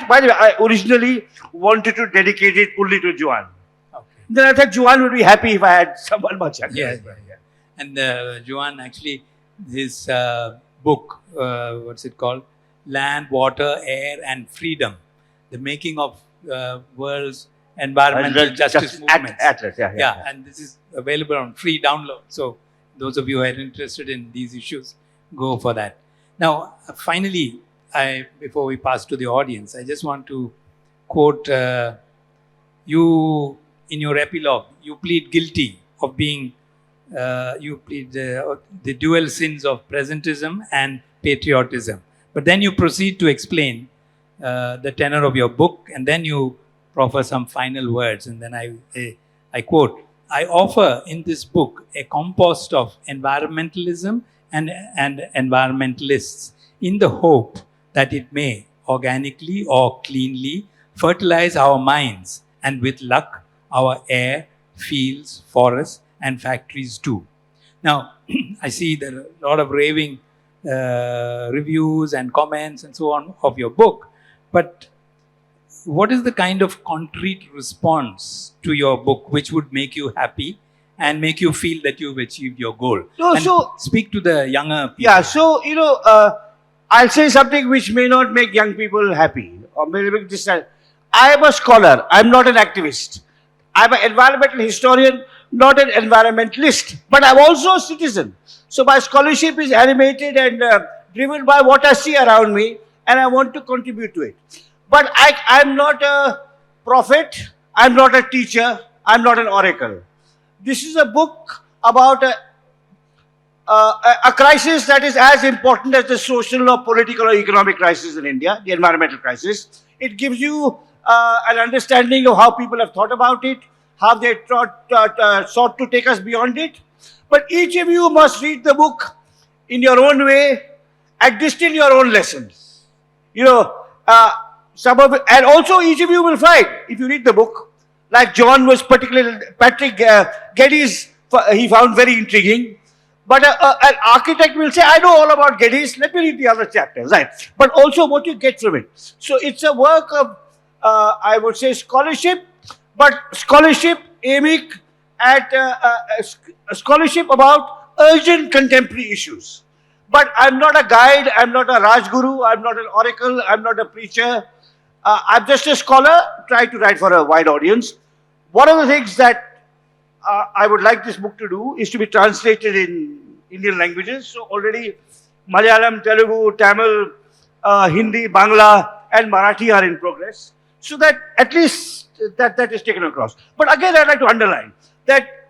By the way, I originally wanted to dedicate it only to Juan. Okay. Then I thought Juan would be happy if I had someone much younger. Yeah. And Juan, actually, his book, what's it called? Land, Water, Air and Freedom. The Making of World's Environmental Justice Movements. Atlas, yeah, and this is available on free download. So those of you who are interested in these issues, go for that. Now, finally, before we pass to the audience, I just want to quote you in your epilogue. You plead guilty of being, you plead the dual sins of presentism and patriotism. But then you proceed to explain the tenor of your book, and then you proffer some final words. And then I quote, I offer in this book a compost of environmentalism and environmentalists in the hope that it may organically or cleanly fertilize our minds and with luck our air, fields, forests and factories too. Now, I see there are a lot of raving reviews and comments and so on of your book, but what is the kind of concrete response to your book which would make you happy and make you feel that you've achieved your goal? So speak to the younger people. Yeah, so, you know, I'll say something which may not make young people happy or may make this. I am a scholar. I'm not an activist. I'm an environmental historian, not an environmentalist, but I'm also a citizen. So my scholarship is animated and driven by what I see around me, and I want to contribute to it. But I'm not a prophet, I'm not a teacher, I'm not an oracle. This is a book about a crisis that is as important as the social or political or economic crisis in India, the environmental crisis. It gives you an understanding of how people have thought about it, how they sought to take us beyond it. But each of you must read the book in your own way and distill your own lessons. You know, some of it, and also each of you will find, if you read the book, like John was particularly, Patrick Geddes, he found very intriguing. But an architect will say, I know all about Geddes, let me read the other chapters, right? But also what you get from it. So it's a work of, I would say, scholarship, but scholarship aiming at a scholarship about urgent contemporary issues. But I'm not a guide, I'm not a Rajguru, I'm not an oracle, I'm not a preacher. I'm just a scholar, trying to write for a wide audience. One of the things that I would like this book to do is to be translated in Indian languages. So already Malayalam, Telugu, Tamil, Hindi, Bangla and Marathi are in progress. So that at least that is taken across. But again, I'd like to underline that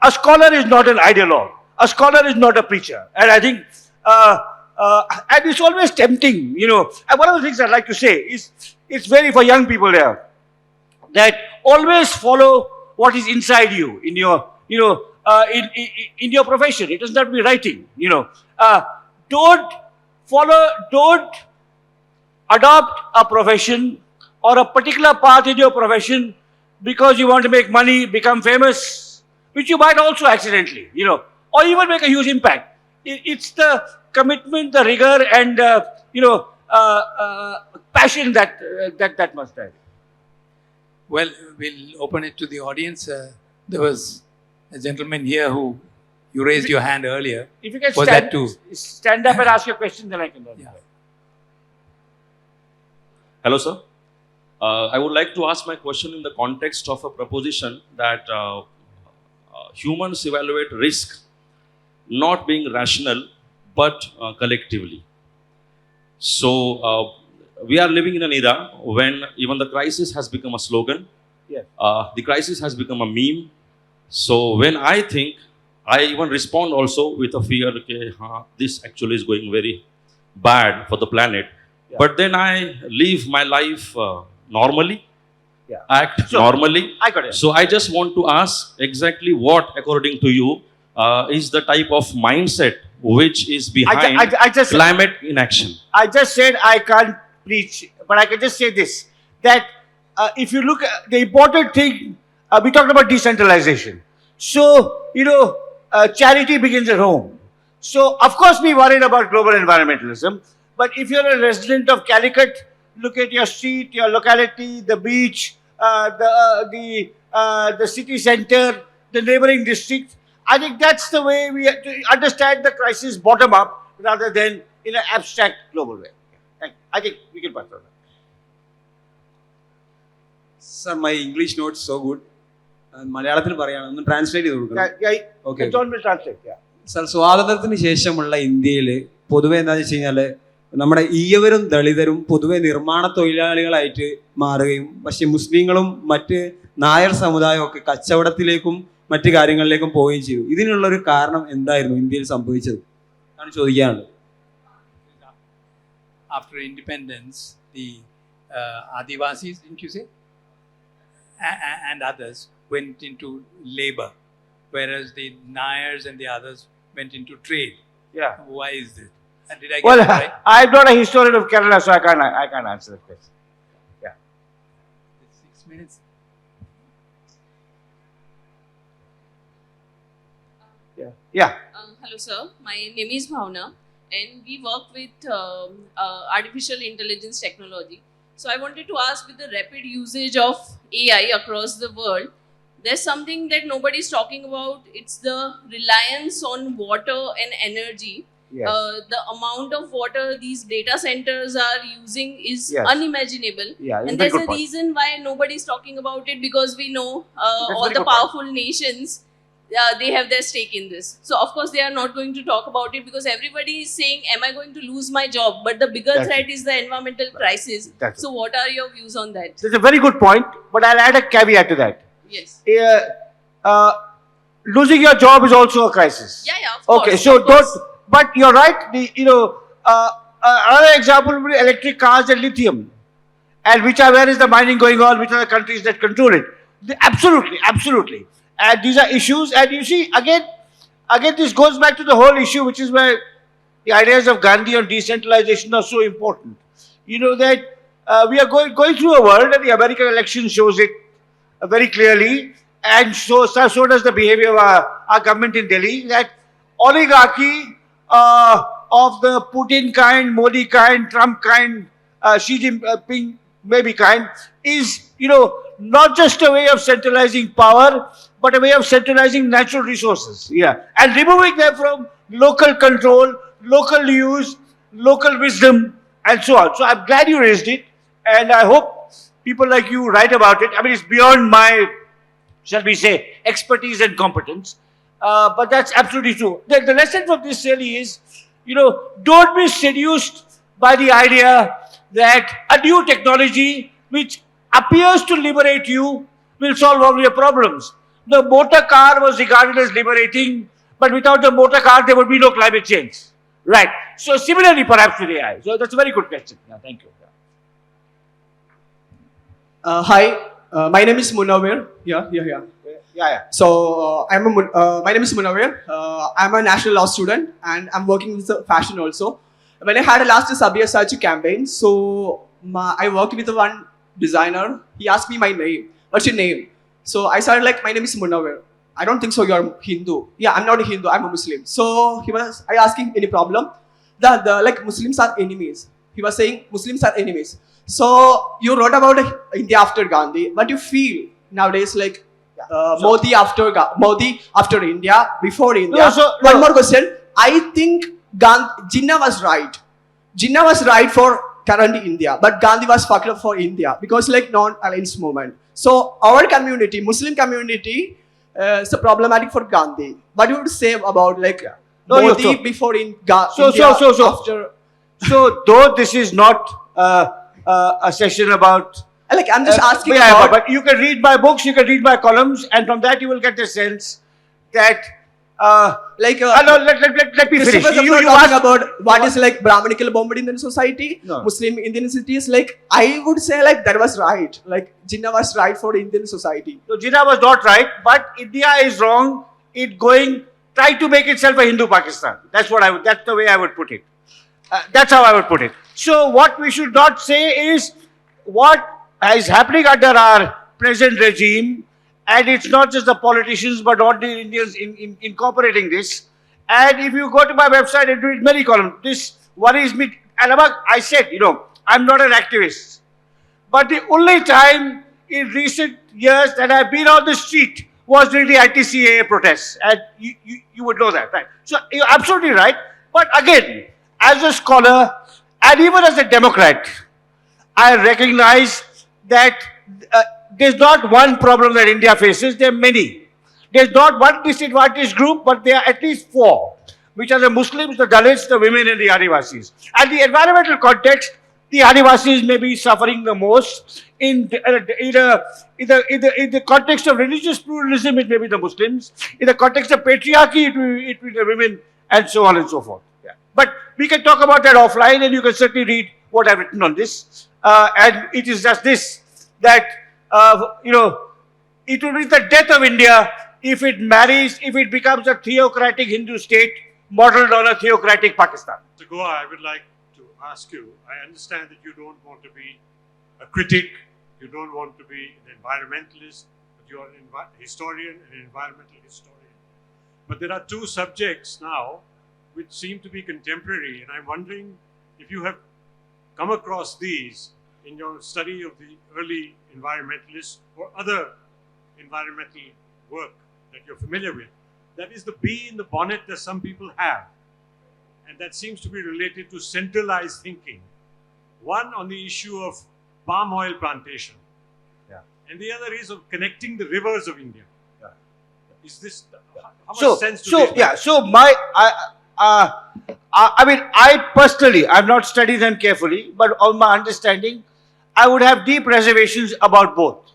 a scholar is not an ideologue. A scholar is not a preacher. And I think, and it's always tempting, you know. And one of the things I'd like to say is, it's very for young people there, that always follow what is inside you, in your, you know, in your profession. It does not be writing, you know. Don't adopt a profession or a particular path in your profession because you want to make money, become famous, which you might also accidentally, you know, or even make a huge impact. It's the commitment, the rigor, and you know, passion that must have. Well, we'll open it to the audience. There was a gentleman here who you raised your hand earlier. If you can Was that too? stand up and ask your question, then I can answer. Yeah. Hello, sir. I would like to ask my question in the context of a proposition that humans evaluate risk not being rational but collectively. So we are living in an era when even the crisis has become a slogan. Yes. The crisis has become a meme. So when I think, I even respond also with a fear, okay, this actually is going very bad for the planet. Yeah. But then I live my life normally, Yeah. act So, normally. I got it. So I just want to ask exactly what, according to you, is the type of mindset which is behind I just climate inaction. I just said I can't preach, but I can just say this, that if you look at the important thing, we talked about decentralization. So, you know, charity begins at home. So, of course, we worried about global environmentalism, but if you're a resident of Calicut, look at your street, your locality, the beach, the city center, the neighboring district. I think that's the way we have to understand the crisis bottom up rather than in an abstract global way. I think we can pass on that. Sir, my English notes so good. മലയാളത്തിൽ പറയാണ്, ഒന്ന് translate ചെയ്ത് കൊടുക്കണം. Okay. John will translate. Yeah. Sir, സ്വാതന്ത്ര്യത്തിന് ശേഷമുള്ള ഇന്ത്യയിൽ പൊതുവെ എന്താണെന്ന് വെച്ച് കഴിഞ്ഞാൽ നമ്മുടെ ഈയവരും ദളിതരും പൊതുവെ നിർമ്മാണ തൊഴിലാളികളായിട്ട് മാറുകയും, പക്ഷെ മുസ്ലിങ്ങളും മറ്റ് നായർ സമുദായവും ഒക്കെ കച്ചവടത്തിലേക്കും മറ്റു കാര്യങ്ങളിലേക്കും പോവുകയും ചെയ്തു. ഇതിനുള്ളൊരു കാരണം എന്തായിരുന്നു ഇന്ത്യയിൽ സംഭവിച്ചത് ആണ് ചോദിക്കാനുള്ളത്. After independence, the Adivasis, didn't you say, and others went into labor, whereas the Nayars and the others went into trade. Yeah. Why is this? And did I get Well, it right? I'm not a historian of Kerala, so I can't answer that question. Yeah. 6 minutes. Yeah. Yeah. Hello, sir. My name is Bhavna, and we work with artificial intelligence technology. So I wanted to ask, with the rapid usage of AI across the world, there's something that nobody's talking about. It's the reliance on water and energy. Yes. The amount of water these data centers are using is Yes. unimaginable. Yeah. And Very there's good a point. reason why nobody's talking about it, because we know That's all very the good point. powerful nations, they have their stake in this. So of course they are not going to talk about it, because everybody is saying, am I going to lose my job? But the bigger That's threat is the environmental crisis. That's So what are your views on that? That's a very good point, but I'll add a caveat to that. Yes. Losing your job is also a crisis. Yeah, of course. Okay, so of course. don't. But you're right. Another example would be electric cars and lithium, and where is the mining going on? Which are the countries that control it? Absolutely. And these are issues. And you see, again, this goes back to the whole issue, which is where the ideas of Gandhi on decentralization are so important. You know that we are going through a world, and the American election shows it very clearly, and so does the behavior of our government in Delhi, that oligarchy of the Putin kind, Modi kind, Trump kind, Xi Jinping maybe kind, is, not just a way of centralizing power, but a way of centralizing natural resources. Yeah. And removing them from local control, local use, local wisdom, and so on. So I'm glad you raised it, and I hope people like you write about it. I mean, it's beyond my, shall we say, expertise and competence. But that's absolutely true. The lesson from this really is, don't be seduced by the idea that a new technology which appears to liberate you will solve all your problems. The motor car was regarded as liberating, but without the motor car, there would be no climate change. Right. So similarly, perhaps with AI. So that's a very good question. Yeah, thank you. Hi, my name is Munawir. Yeah. So my name is Munawir. I'm a national law student and I'm working with fashion also. When I had a last Sabyasachi campaign, so I worked with one designer. He asked me my name. What's your name? So I started like, my name is Munawir. I don't think so you're Hindu. Yeah, I'm not a Hindu, I'm a Muslim. So I asked him any problem. The like Muslims are enemies. He was saying Muslims are enemies. So you wrote about India after Gandhi. What do you feel nowadays, like Modi after India, before India? One more question. I think Jinnah was right. Jinnah was right for current India, but Gandhi was fucked up for India because like non-alliance movement. So our community, Muslim community, is problematic for Gandhi. What you would say about like Modi before in India after? So though this is not a session about, like I'm just asking but you can read my books, you can read my columns, and from that you will get a sense that let me finish. You talking about what is like Brahmanical bombed Indian society, Muslim Indian cities. Like I would say like that was right. Like Jinnah was right for Indian society. So Jinnah was not right, but India is wrong. Try to make itself a Hindu Pakistan. That's the way I would put it. That's how I would put it. So what we should not say is what is happening under our present regime, and it's not just the politicians but all the Indians incorporating this. And if you go to my website and read many columns, this worries me. And I said, I'm not an activist. But the only time in recent years that I've been on the street was during the anti-CAA protests. And you would know that, right? So you're absolutely right. But again, as a scholar and even as a Democrat, I recognize that there's not one problem that India faces, there are many. There's not one disadvantaged group, but there are at least four, which are the Muslims, the Dalits, the women, and the Adivasis. And the environmental context, the Adivasis may be suffering the most. In the context of religious pluralism, it may be the Muslims. In the context of patriarchy, it will be the women, and so on and so forth. Yeah. But we can talk about that offline, and you can certainly read what I've written on this. And it is just this, that, it will be the death of India if it becomes a theocratic Hindu state modeled on a theocratic Pakistan. Mr. Guha, I would like to ask you, I understand that you don't want to be a critic, you don't want to be an environmentalist, but you're an historian, an environmental historian. But there are two subjects now which seem to be contemporary, and I'm wondering if you have come across these in your study of the early environmentalists or other environmental work that you're familiar with. That is the bee in the bonnet that some people have. And that seems to be related to centralized thinking. One on the issue of palm oil plantation. Yeah. And the other is of connecting the rivers of India. Yeah. Is this, how much sense to this? Yeah, so I personally, I've not studied them carefully, but on my understanding, I would have deep reservations about both.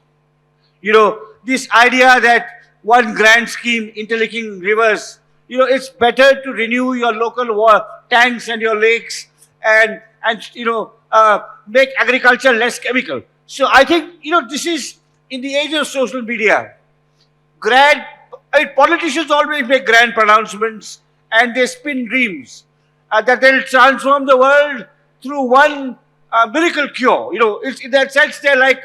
This idea that one grand scheme interlinking rivers, it's better to renew your local tanks and your lakes and make agriculture less chemical. So I think, this is in the age of social media. Politicians always make grand pronouncements and they spin dreams that they'll transform the world through one miracle cure. You know, it's, in that sense, they're like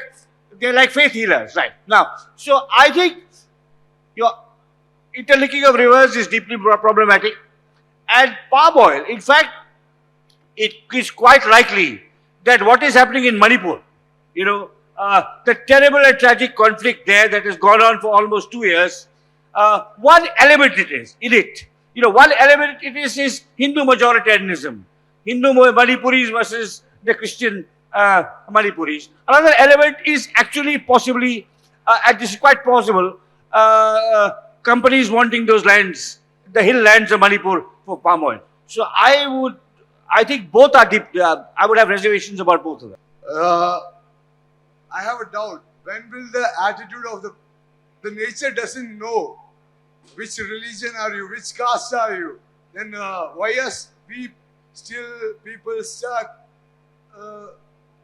faith healers, right? Now, so I think your interlinking of rivers is deeply problematic. And palm oil, in fact, it is quite likely that what is happening in Manipur, you know, the terrible and tragic conflict there that has gone on for almost 2 years, one element it is, in it, you know, one element it is Hindu majoritarianism, Hindu Manipuris versus the Christian Manipuris. Another element is actually possibly, and this is quite possible, companies wanting those lands, the hill lands of Manipur for palm oil. So I think both are deep. I would have reservations about both of them. I have a doubt. When will the attitude of the nature doesn't know which religion are you, which caste are you, then why we still people stuck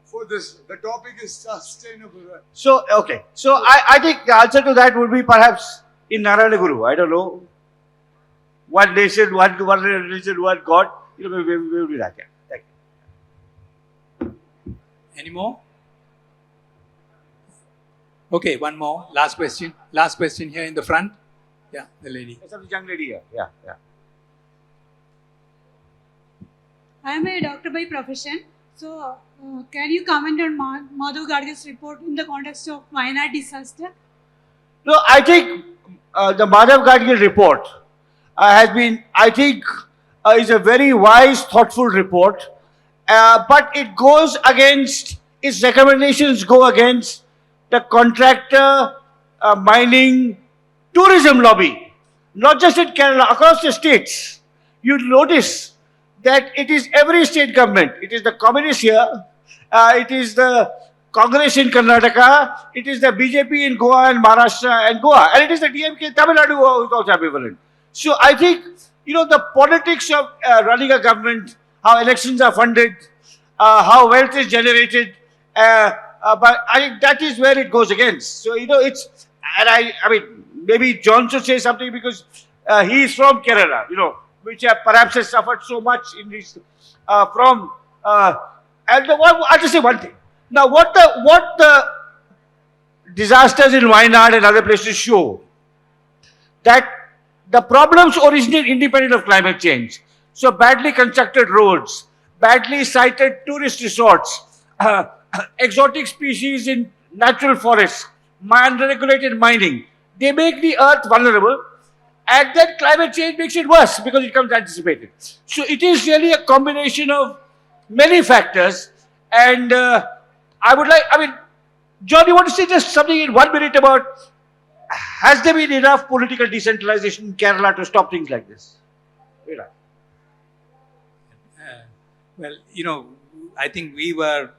for this? The topic is sustainable. So, okay. So, I think the answer to that would be perhaps in Narayana Guru. I don't know. One nation, one religion, one God. You know, we will be that. Yeah. Thank you. Any more? Okay, one more. Last question. Last question here in the front. Yeah, the lady. Yes, the young lady here. Yeah, yeah. I am a doctor by profession. So, can you comment on Madhav Gadgil's report in the context of Wayanad disaster? No, I think the Madhav Gadgil report has been, I think, is a very wise, thoughtful report. But it goes against, its recommendations go against the contractor, mining, tourism lobby. Not just in Kerala, across the states. You notice that it is every state government. It is the communists here, it is the Congress in Karnataka, it is the BJP in Goa and Maharashtra and Goa, and it is the DMK Tamil Nadu who is also ambivalent. So I think, you know, the politics of running a government, how elections are funded, how wealth is generated, but I think that is where it goes against. So, you know, it's, and I mean, maybe John should say something because he is from Kerala, you know, which perhaps has suffered so much in this, and I'll just say one thing. Now, what the disasters in Wayanad and other places show, that the problems originate independent of climate change. So badly constructed roads, badly sited tourist resorts, exotic species in natural forests, unregulated mining, they make the earth vulnerable, and then climate change makes it worse because it comes anticipated. So it is really a combination of many factors, and John, you want to say just something in 1 minute about, has there been enough political decentralization in Kerala to stop things like this? Well, you know, I think we were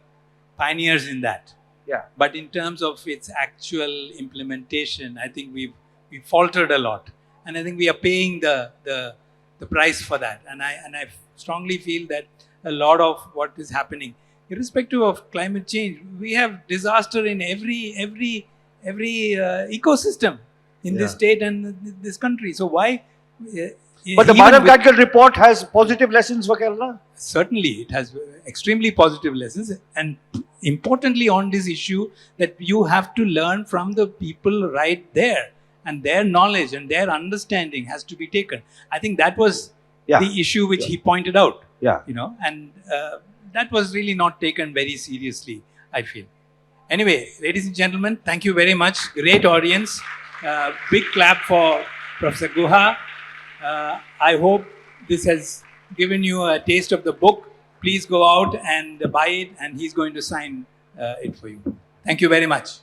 pioneers in that. Yeah. But in terms of its actual implementation, I think we faltered a lot, and I think we are paying the price for that. And I strongly feel that a lot of what is happening, irrespective of climate change, we have disaster in every ecosystem in this state and this country. So why? But the Madhav Gadgil report has positive lessons for Kerala? Certainly, it has extremely positive lessons, and importantly on this issue, that you have to learn from the people right there, and their knowledge and their understanding has to be taken. I think that was the issue which he pointed out. Yeah. You know, and that was really not taken very seriously, I feel. Anyway, ladies and gentlemen, thank you very much. Great audience. Big clap for Professor Guha. I hope this has given you a taste of the book. Please go out and buy it, and he's going to sign it for you. Thank you very much.